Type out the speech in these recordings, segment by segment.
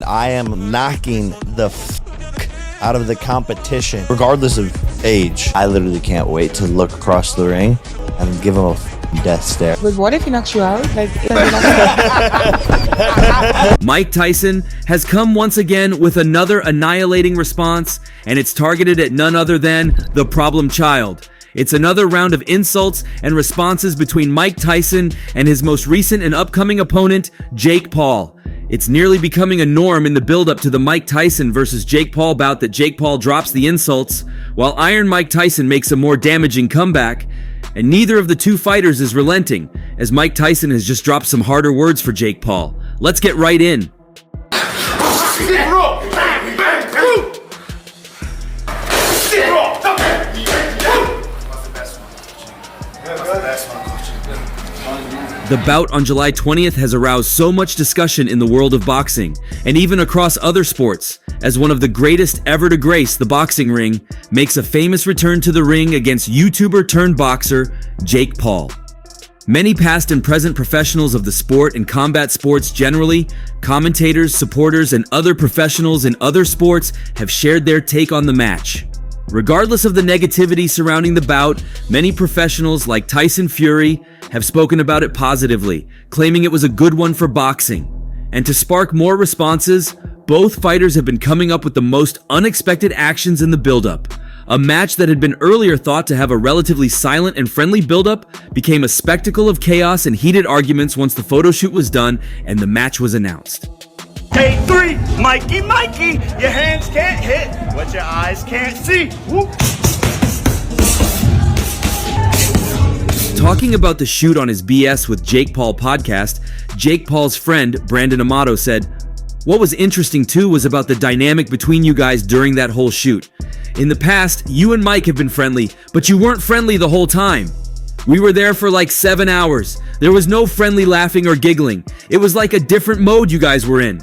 I am knocking the out of the competition, regardless of age. I literally can't wait to look across the ring and give him a death stare. But what if he knocks you out? Mike Tyson has come once again with another annihilating response, and it's targeted at none other than the problem child. It's another round of insults and responses between Mike Tyson and his most recent and upcoming opponent, Jake Paul. It's nearly becoming a norm in the build-up to the Mike Tyson versus Jake Paul bout that Jake Paul drops the insults, while Iron Mike Tyson makes a more damaging comeback. And neither of the two fighters is relenting, as Mike Tyson has just dropped some harder words for Jake Paul. Let's get right in. The bout on July 20th has aroused so much discussion in the world of boxing, and even across other sports, as one of the greatest ever to grace the boxing ring makes a famous return to the ring against YouTuber turned boxer Jake Paul. Many past and present professionals of the sport and combat sports generally, commentators, supporters, and other professionals in other sports have shared their take on the match. Regardless of the negativity surrounding the bout, many professionals like Tyson Fury have spoken about it positively, claiming it was a good one for boxing. And to spark more responses, both fighters have been coming up with the most unexpected actions in the build-up. A match that had been earlier thought to have a relatively silent and friendly build-up became a spectacle of chaos and heated arguments once the photo shoot was done and the match was announced. Day 3, Mikey, your hands can't hit what your eyes can't see. Whoop. Talking about the shoot on his BS with Jake Paul podcast, Jake Paul's friend, Brandon Amato, said, "What was interesting too was about the dynamic between you guys during that whole shoot. In the past, you and Mike have been friendly, but you weren't friendly the whole time. We were there for like 7 hours. There was no friendly laughing or giggling. It was like a different mode you guys were in."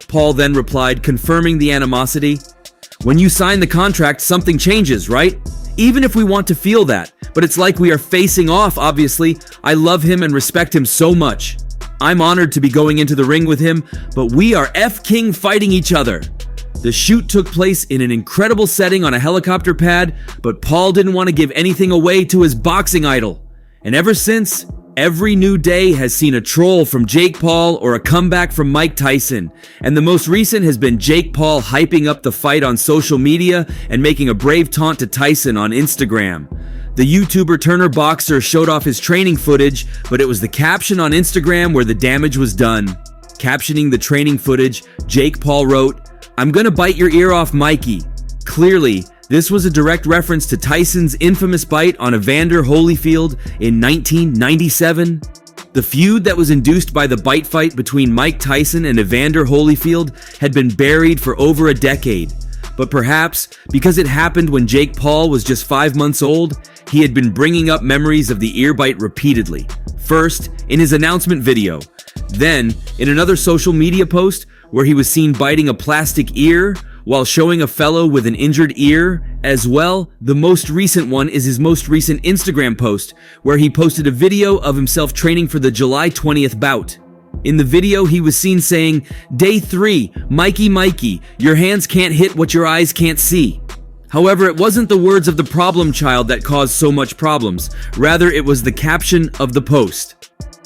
Paul then replied, confirming the animosity. "When you sign the contract, something changes, right? Even if we want to feel that, but it's like we are facing off, obviously. I love him and respect him so much. I'm honored to be going into the ring with him, but we are F-King fighting each other." The shoot took place in an incredible setting on a helicopter pad, but Paul didn't want to give anything away to his boxing idol. And ever since, every new day has seen a troll from Jake Paul or a comeback from Mike Tyson. And the most recent has been Jake Paul hyping up the fight on social media and making a brave taunt to Tyson on Instagram. The YouTuber Turner boxer showed off his training footage, but it was the caption on Instagram where the damage was done. Captioning the training footage, Jake Paul wrote, "I'm gonna bite your ear off, Mikey." Clearly, this was a direct reference to Tyson's infamous bite on Evander Holyfield in 1997. The feud that was induced by the bite fight between Mike Tyson and Evander Holyfield had been buried for over a decade. But perhaps because it happened when Jake Paul was just 5 months old, he had been bringing up memories of the ear bite repeatedly. First, in his announcement video. Then, in another social media post where he was seen biting a plastic ear while showing a fellow with an injured ear as well. The most recent one is his most recent Instagram post, where he posted a video of himself training for the July 20th bout. In the video, he was seen saying, "Day 3, Mikey, your hands can't hit what your eyes can't see." However, it wasn't the words of the problem child that caused so much problems. Rather, it was the caption of the post.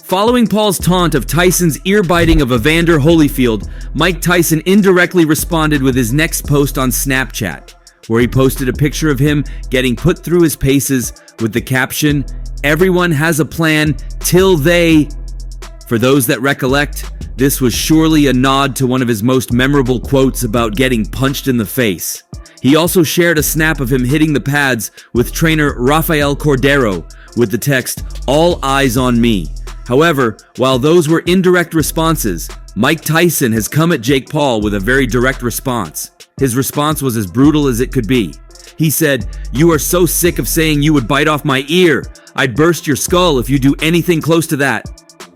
Following Paul's taunt of Tyson's ear biting of Evander Holyfield, Mike Tyson indirectly responded with his next post on Snapchat, where he posted a picture of him getting put through his paces with the caption, "Everyone has a plan till they..." For those that recollect, this was surely a nod to one of his most memorable quotes about getting punched in the face. He also shared a snap of him hitting the pads with trainer Rafael Cordero with the text, "All eyes on me." However, while those were indirect responses, Mike Tyson has come at Jake Paul with a very direct response. His response was as brutal as it could be. He said, "You are so sick of saying you would bite off my ear. I'd burst your skull if you do anything close to that."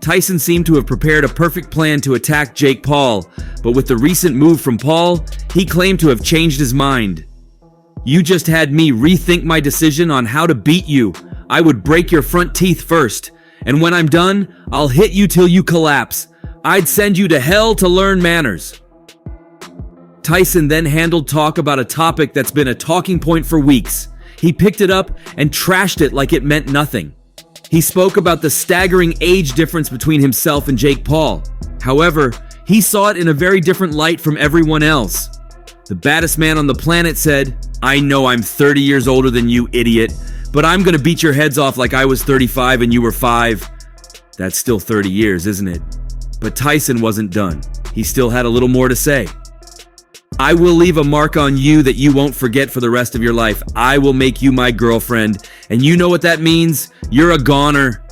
Tyson seemed to have prepared a perfect plan to attack Jake Paul, but with the recent move from Paul, he claimed to have changed his mind. "You just had me rethink my decision on how to beat you. I would break your front teeth first. And when I'm done, I'll hit you till you collapse. I'd send you to hell to learn manners." Tyson then handled talk about a topic that's been a talking point for weeks. He picked it up and trashed it like it meant nothing. He spoke about the staggering age difference between himself and Jake Paul. However, he saw it in a very different light from everyone else. The baddest man on the planet said, "I know I'm 30 years older than you, idiot, but I'm gonna beat your heads off like I was 35 and you were 5. That's still 30 years, isn't it? But Tyson wasn't done. He still had a little more to say. "I will leave a mark on you that you won't forget for the rest of your life. I will make you my girlfriend. And you know what that means? You're a goner."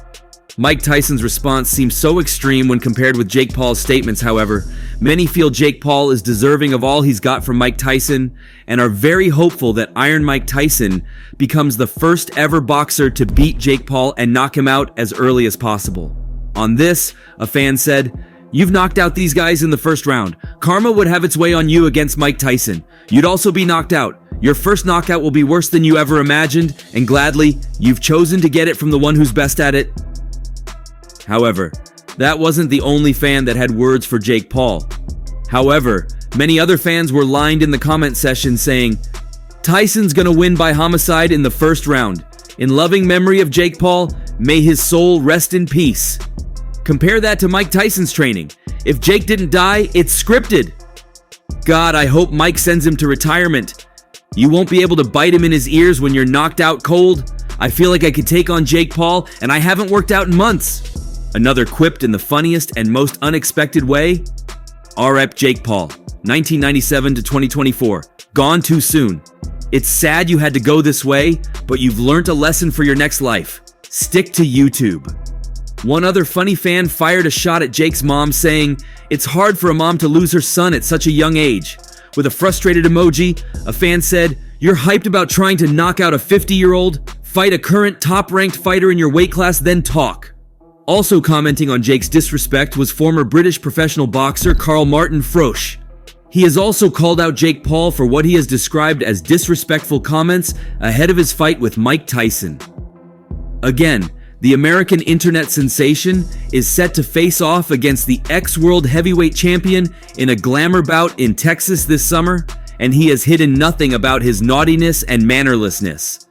Mike Tyson's response seems so extreme when compared with Jake Paul's statements, however. Many feel Jake Paul is deserving of all he's got from Mike Tyson and are very hopeful that Iron Mike Tyson becomes the first ever boxer to beat Jake Paul and knock him out as early as possible. On this, a fan said, "You've knocked out these guys in the first round. Karma would have its way on you against Mike Tyson. You'd also be knocked out. Your first knockout will be worse than you ever imagined, and gladly, you've chosen to get it from the one who's best at it." However, that wasn't the only fan that had words for Jake Paul. However, many other fans were lined in the comment section saying, "Tyson's gonna win by homicide in the first round. In loving memory of Jake Paul, may his soul rest in peace." Compare that to Mike Tyson's training. If Jake didn't die, it's scripted. God, I hope Mike sends him to retirement. You won't be able to bite him in his ears when you're knocked out cold. I feel like I could take on Jake Paul, and I haven't worked out in months. Another quipped in the funniest and most unexpected way. R.I.P. Jake Paul, 1997 to 2024. Gone too soon. It's sad you had to go this way, but you've learned a lesson for your next life. Stick to YouTube. One other funny fan fired a shot at Jake's mom saying, "It's hard for a mom to lose her son at such a young age." With a frustrated emoji, a fan said, "You're hyped about trying to knock out a 50-year-old? Fight a current top-ranked fighter in your weight class, then talk." Also commenting on Jake's disrespect was former British professional boxer Carl Martin Froch. He has also called out Jake Paul for what he has described as disrespectful comments ahead of his fight with Mike Tyson. Again, the American internet sensation is set to face off against the ex-world heavyweight champion in a glamour bout in Texas this summer, and he has hidden nothing about his naughtiness and mannerlessness.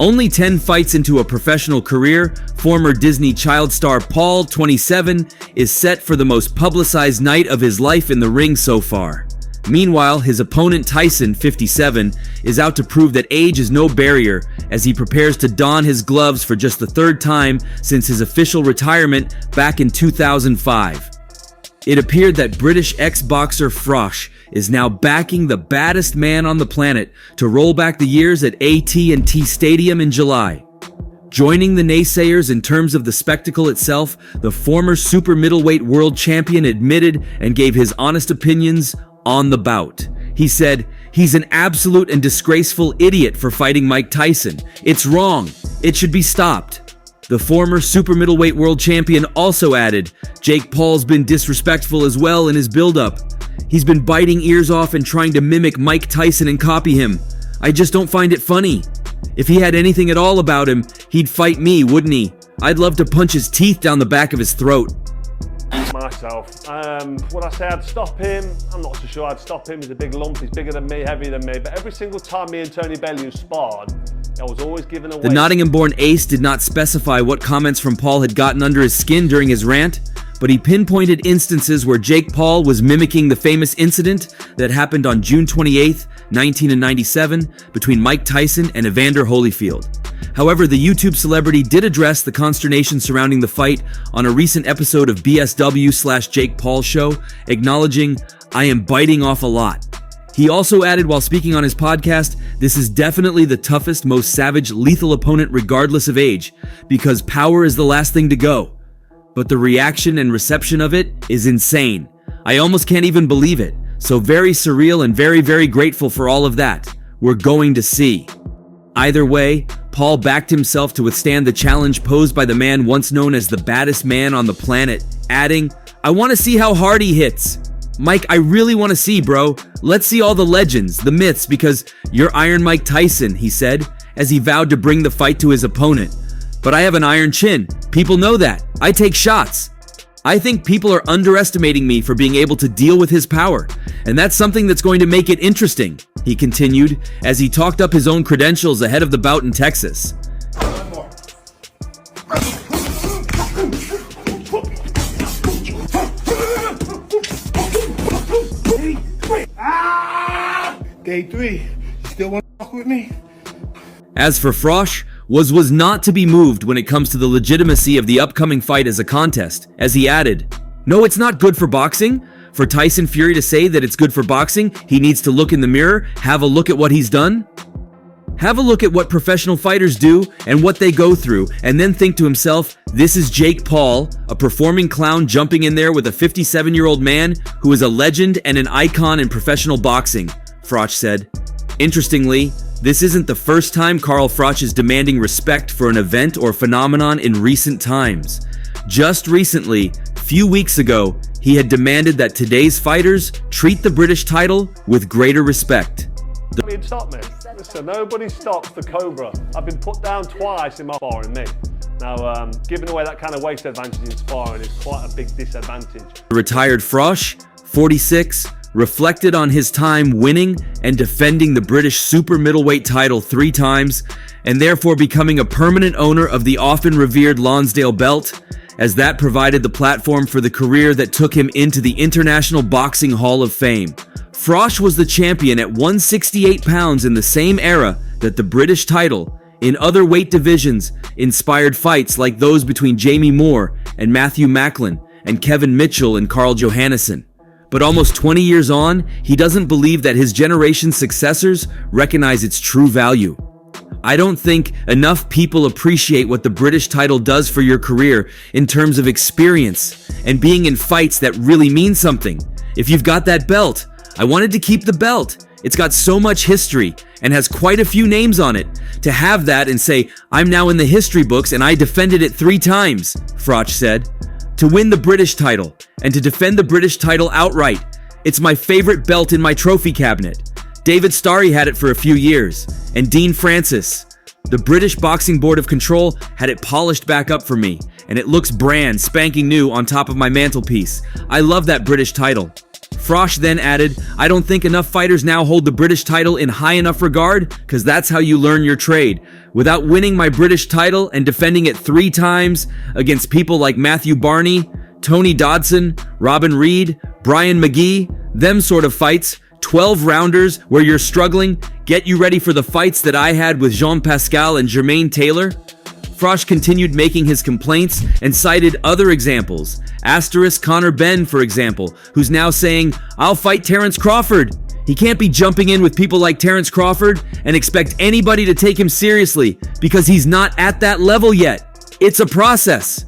Only 10 fights into a professional career, former Disney child star Paul, 27, is set for the most publicized night of his life in the ring so far. Meanwhile, his opponent Tyson, 57, is out to prove that age is no barrier as he prepares to don his gloves for just the third time since his official retirement back in 2005. It appeared that British ex-boxer Froch is now backing the baddest man on the planet to roll back the years at AT&T Stadium in July. Joining the naysayers in terms of the spectacle itself, the former super middleweight world champion admitted and gave his honest opinions on the bout. He said, "He's an absolute and disgraceful idiot for fighting Mike Tyson. It's wrong. It should be stopped." The former super middleweight world champion also added, "Jake Paul's been disrespectful as well in his buildup. He's been biting ears off and trying to mimic Mike Tyson and copy him. I just don't find it funny. If he had anything at all about him, he'd fight me, wouldn't he? I'd love to punch his teeth down the back of his throat." Myself, would I say I'd stop him? I'm not so sure I'd stop him. He's a big lump, he's bigger than me, heavier than me, but every single time me and Tony Bellew sparred, I was always given away. The Nottingham-born ace did not specify what comments from Paul had gotten under his skin during his rant, but he pinpointed instances where Jake Paul was mimicking the famous incident that happened on June 28th, 1997, between Mike Tyson and Evander Holyfield. However, the YouTube celebrity did address the consternation surrounding the fight on a recent episode of BSW/Jake Paul Show, acknowledging, "I am biting off a lot." He also added while speaking on his podcast, "This is definitely the toughest, most savage, lethal opponent regardless of age, because power is the last thing to go. But the reaction and reception of it is insane. I almost can't even believe it. So very surreal and very, very grateful for all of that. We're going to see." Either way, Paul backed himself to withstand the challenge posed by the man once known as the baddest man on the planet, adding, "I want to see how hard he hits. Mike, I really want to see, bro. Let's see all the legends, the myths, because you're Iron Mike Tyson," he said, as he vowed to bring the fight to his opponent. "But I have an iron chin. People know that. I take shots." I think people are underestimating me for being able to deal with his power, and that's something that's going to make it interesting," he continued as he talked up his own credentials ahead of the bout in Texas. Day 3, you still want to fuck with me? As for Froch, was not to be moved when it comes to the legitimacy of the upcoming fight as a contest, as he added, "No, it's not good for boxing. For Tyson Fury to say that it's good for boxing, he needs to look in the mirror, have a look at what he's done. Have a look at what professional fighters do and what they go through, and then think to himself, this is Jake Paul, a performing clown jumping in there with a 57-year-old man who is a legend and an icon in professional boxing," Froch said. Interestingly, this isn't the first time Carl Froch is demanding respect for an event or phenomenon in recent times. Just recently, few weeks ago, he had demanded that today's fighters treat the British title with greater respect. Stop me. Listen, nobody stops the Cobra. I've been put down twice in my sparring, me. Now, giving away that kind of waist advantage in sparring is quite a big disadvantage. The retired Froch, 46, reflected on his time winning and defending the British super middleweight title 3 times, and therefore becoming a permanent owner of the often revered Lonsdale belt, as that provided the platform for the career that took him into the International Boxing Hall of Fame. Froch was the champion at 168 pounds in the same era that the British title, in other weight divisions, inspired fights like those between Jamie Moore and Matthew Macklin and Kevin Mitchell and Carl Johannesson. But almost 20 years on, he doesn't believe that his generation's successors recognize its true value. "I don't think enough people appreciate what the British title does for your career in terms of experience and being in fights that really mean something. If you've got that belt, I wanted to keep the belt. It's got so much history and has quite a few names on it. To have that and say, I'm now in the history books and I defended it 3 times, Froch said. To win the British title and to defend the British title outright. It's my favorite belt in my trophy cabinet. David Starry had it for a few years, and Dean Francis. The British Boxing Board of Control had it polished back up for me, and it looks brand spanking new on top of my mantelpiece. I love that British title." Froch then added, "I don't think enough fighters now hold the British title in high enough regard, because that's how you learn your trade. Without winning my British title and defending it 3 times against people like Matthew Barney, Tony Dodson, Robin Reed, Brian McGee, them sort of fights, 12 rounders where you're struggling, get you ready for the fights that I had with Jean Pascal and Jermaine Taylor." Froch continued making his complaints and cited other examples. Asterisk Conor Benn, for example, who's now saying, "I'll fight Terence Crawford." He can't be jumping in with people like Terence Crawford and expect anybody to take him seriously because he's not at that level yet. It's a process.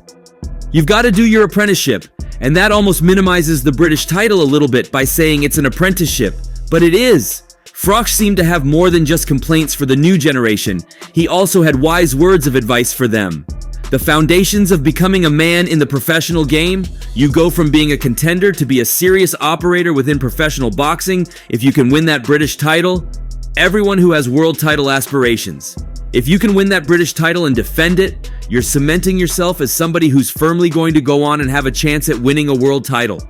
You've got to do your apprenticeship, and that almost minimizes the British title a little bit by saying it's an apprenticeship, but it is. Froch seemed to have more than just complaints for the new generation. He also had wise words of advice for them. The foundations of becoming a man in the professional game. You go from being a contender to be a serious operator within professional boxing if you can win that British title. Everyone who has world title aspirations. If you can win that British title and defend it, you're cementing yourself as somebody who's firmly going to go on and have a chance at winning a world title.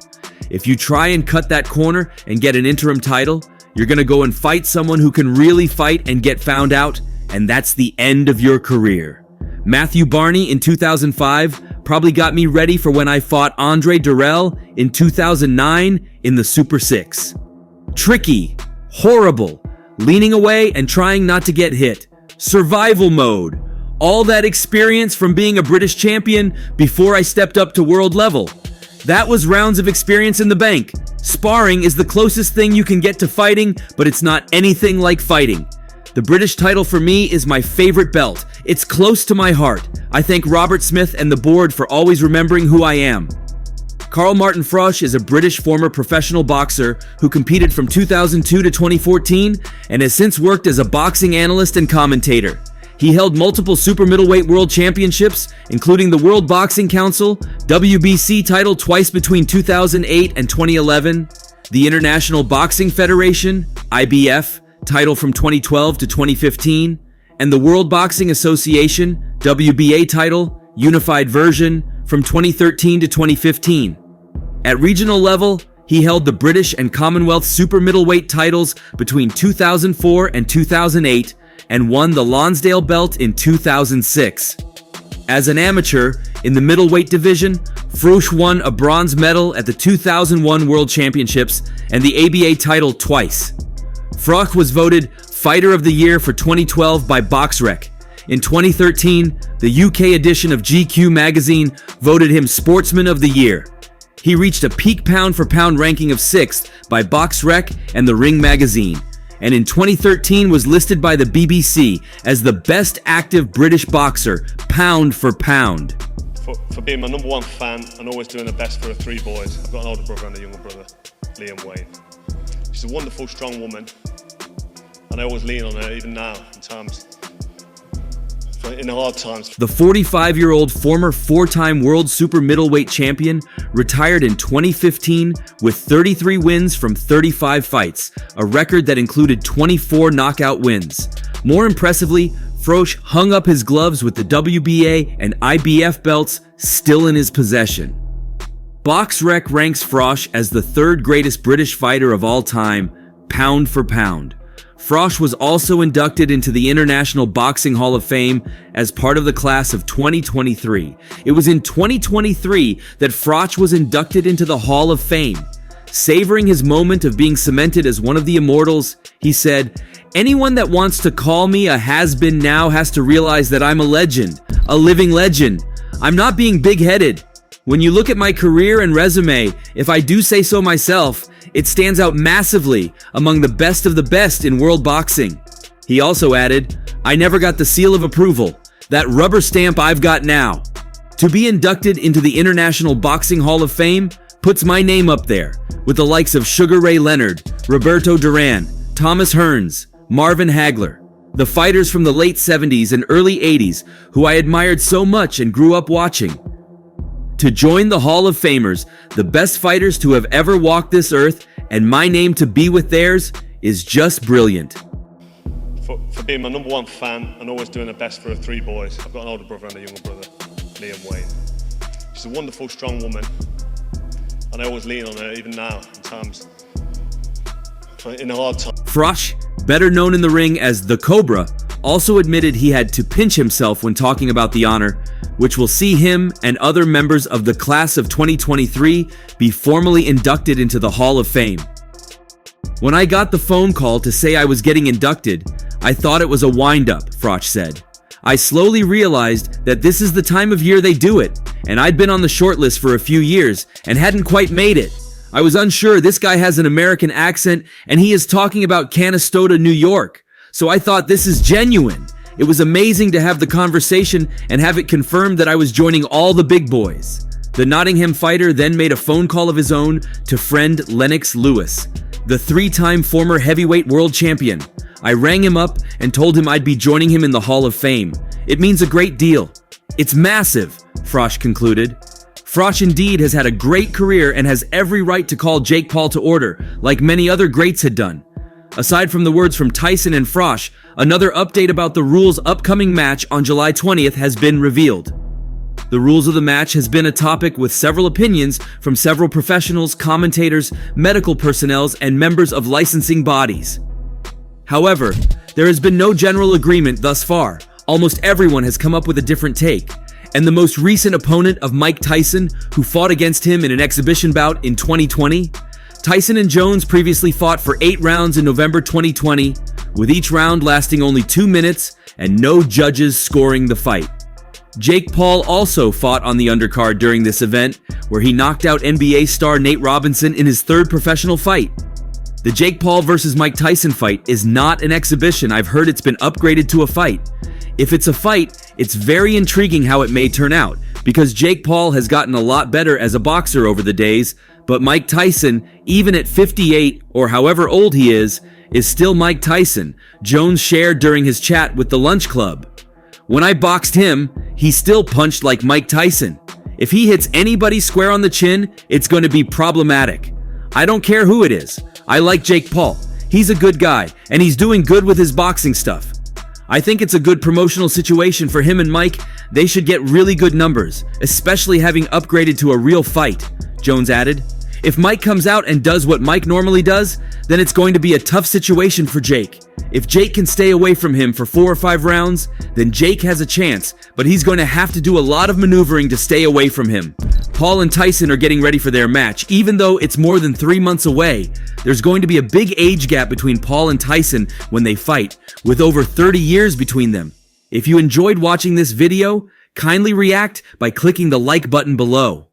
If you try and cut that corner and get an interim title, you're going to go and fight someone who can really fight and get found out, and that's the end of your career. Matthew Barney in 2005 probably got me ready for when I fought Andre Durrell in 2009 in the Super 6. Tricky, horrible, leaning away and trying not to get hit. Survival mode. All that experience from being a British champion before I stepped up to world level. That was rounds of experience in the bank. Sparring is the closest thing you can get to fighting, but it's not anything like fighting. The British title for me is my favorite belt. It's close to my heart. I thank Robert Smith and the board for always remembering who I am. Carl Martin Froch is a British former professional boxer who competed from 2002 to 2014 and has since worked as a boxing analyst and commentator. He held multiple super middleweight world championships, including the World Boxing Council, WBC title twice between 2008 and 2011, the International Boxing Federation, IBF, title from 2012 to 2015, and the World Boxing Association, WBA title, unified version, from 2013 to 2015. At regional level, he held the British and Commonwealth super middleweight titles between 2004 and 2008 and won the Lonsdale belt in 2006. As an amateur, in the middleweight division, Froch won a bronze medal at the 2001 World Championships and the ABA title twice. Froch was voted Fighter of the Year for 2012 by BoxRec. In 2013, the UK edition of GQ magazine voted him Sportsman of the Year. He reached a peak pound-for-pound ranking of 6th by BoxRec and The Ring magazine, and in 2013 was listed by the BBC as the best active British boxer, pound for pound. For being my #1 fan and always doing the best for the 3 boys. I've got an older brother and a younger brother, Liam Wayne. She's a wonderful, strong woman, and I always lean on her, even now, in the hard times. The 45-year-old former 4-time world super middleweight champion retired in 2015 with 33 wins from 35 fights, a record that included 24 knockout wins. More impressively, Froch hung up his gloves with the WBA and IBF belts still in his possession. BoxRec ranks Froch as the 3rd greatest British fighter of all time, pound for pound. Froch was also inducted into the International Boxing Hall of Fame as part of the class of 2023. It was in 2023 that Froch was inducted into the Hall of Fame. Savoring his moment of being cemented as one of the immortals, he said, "Anyone that wants to call me a has-been now has to realize that I'm a legend, a living legend. I'm not being big-headed. When you look at my career and resume, if I do say so myself, it stands out massively among the best of the best in world boxing." He also added, "I never got the seal of approval, that rubber stamp I've got now." To be inducted into the International Boxing Hall of Fame puts my name up there, with the likes of Sugar Ray Leonard, Roberto Duran, Thomas Hearns, Marvin Hagler, the fighters from the late 70s and early 80s who I admired so much and grew up watching. To join the Hall of Famers, the best fighters to have ever walked this earth, and my name to be with theirs, is just brilliant. For being my #1 fan and always doing the best for the 3 boys. I've got an older brother and a younger brother, Liam Wayne. She's a wonderful, strong woman, and I always lean on her, even now, in the hard times. Froch, better known in the ring as the Cobra, also admitted he had to pinch himself when talking about the honor, which will see him and other members of the class of 2023 be formally inducted into the Hall of Fame. "When I got the phone call to say I was getting inducted, I thought it was a wind-up," Froch said. "I slowly realized that this is the time of year they do it, and I'd been on the shortlist for a few years and hadn't quite made it. I was unsure. This guy has an American accent and he is talking about Canastota, New York. So I thought, this is genuine. It was amazing to have the conversation and have it confirmed that I was joining all the big boys." The Nottingham fighter then made a phone call of his own to friend Lennox Lewis, the 3-time former heavyweight world champion. "I rang him up and told him I'd be joining him in the Hall of Fame. It means a great deal. It's massive," Froch concluded. Froch indeed has had a great career and has every right to call Jake Paul to order, like many other greats had done. Aside from the words from Tyson and Froch, another update about the Rules' upcoming match on July 20th has been revealed. The rules of the match has been a topic with several opinions from several professionals, commentators, medical personnel, and members of licensing bodies. However, there has been no general agreement thus far. Almost everyone has come up with a different take. And the most recent opponent of Mike Tyson, who fought against him in an exhibition bout in 2020, Tyson and Jones previously fought for 8 rounds in November 2020, with each round lasting only 2 minutes and no judges scoring the fight. Jake Paul also fought on the undercard during this event, where he knocked out NBA star Nate Robinson in his 3rd professional fight. The Jake Paul versus Mike Tyson fight is not an exhibition. I've heard it's been upgraded to a fight. If it's a fight, it's very intriguing how it may turn out, because Jake Paul has gotten a lot better as a boxer over the days, but Mike Tyson, even at 58 or however old he is still Mike Tyson, Jones shared during his chat with the Lunch Club. "When I boxed him, he still punched like Mike Tyson. If he hits anybody square on the chin, it's going to be problematic. I don't care who it is. I like Jake Paul. He's a good guy, and he's doing good with his boxing stuff. I think it's a good promotional situation for him and Mike. They should get really good numbers, especially having upgraded to a real fight, Jones added. If Mike comes out and does what Mike normally does, then it's going to be a tough situation for Jake. If Jake can stay away from him for 4 or 5 rounds, then Jake has a chance, but he's going to have to do a lot of maneuvering to stay away from him. Paul and Tyson are getting ready for their match. Even though it's more than 3 months away, there's going to be a big age gap between Paul and Tyson when they fight, with over 30 years between them. If you enjoyed watching this video, kindly react by clicking the like button below.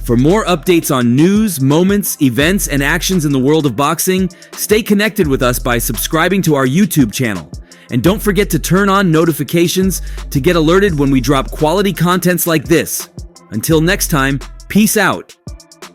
For more updates on news, moments, events, and actions in the world of boxing, stay connected with us by subscribing to our YouTube channel. And don't forget to turn on notifications to get alerted when we drop quality contents like this. Until next time, peace out.